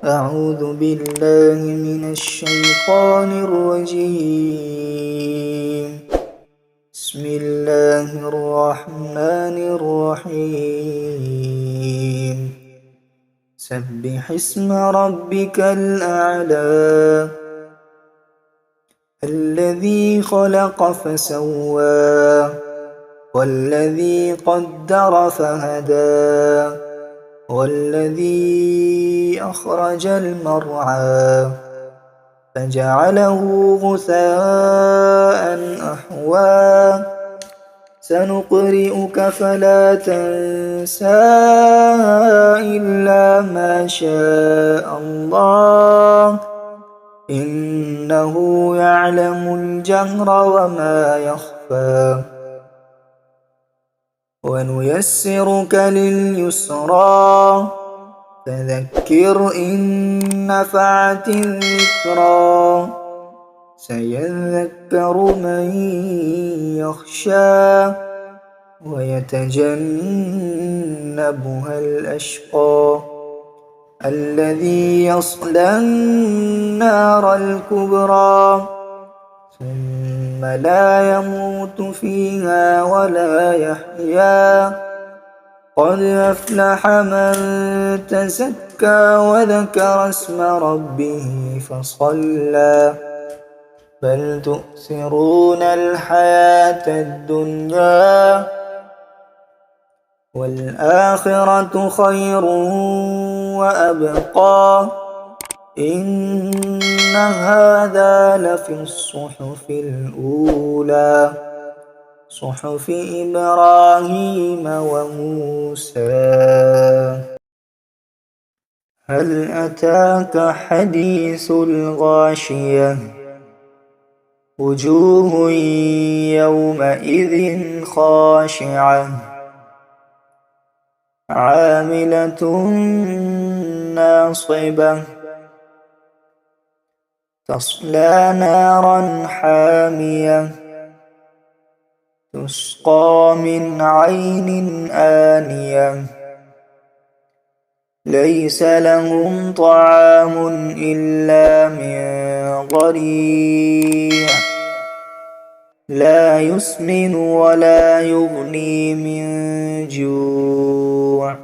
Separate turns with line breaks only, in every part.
أعوذ بالله من الشيطان الرجيم. بسم الله الرحمن الرحيم. سبح اسم ربك الأعلى الذي خلق فسوى والذي قدر فهدى والذي أخرج المرعى فجعله غثاء أحوى سنقرئك فلا تنسى إلا ما شاء الله إنه يعلم الجهر وما يخفى ونيسرك لليسرى فذكر إن نفعت الذكرى سيذكر من يخشى ويتجنبها الأشقى الذي يصلى النار الكبرى ثم لا يموت فيها ولا يحيا قد أفلح من تزكى وذكر اسم ربه فصلى بل تؤثرون الحياة الدنيا والآخرة خير وأبقى إن هذا لفي الصحف الأولى صحف إبراهيم وموسى. هل أتاك حديث الغاشية وجوه يومئذ خاشعة عاملة ناصبة تصلى نارا حامية تسقى من عين آنية ليس لهم طعام إلا من ضريع لا يسمن ولا يغني من جوع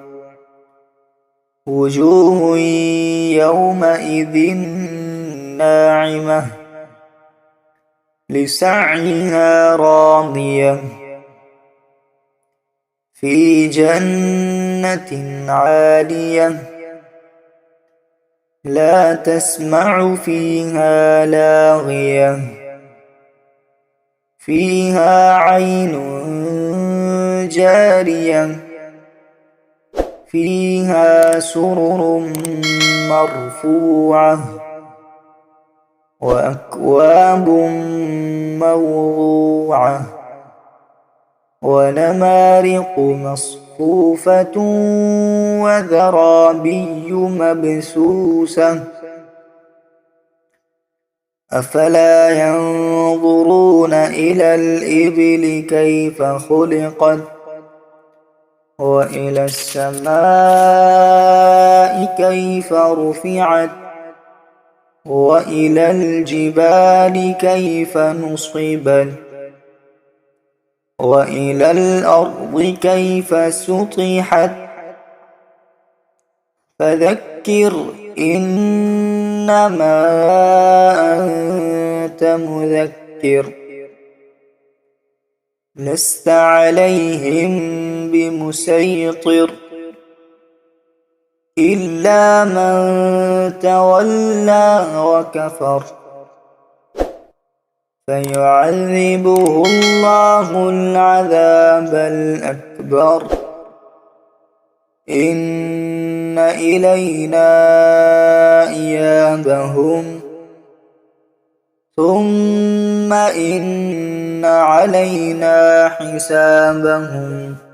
وجوه يومئذ ناعمة لسعيها راضية في جنة عالية لا تسمع فيها لاغية فيها عين جارية فيها سرر مرفوعة وأكواب موضوعة ونمارق مصفوفة وزرابي مبثوثة أفلا ينظرون إلى الإبل كيف خلقت وإلى السماء كيف رفعت وإلى الجبال كيف نصبت وإلى الأرض كيف سطحت فذكر إنما أنت مذكر لست عليهم بمسيطر إلا من تولى وكفر فيعذبه الله العذاب الأكبر إن إلينا إيابهم ثم إن علينا حسابهم.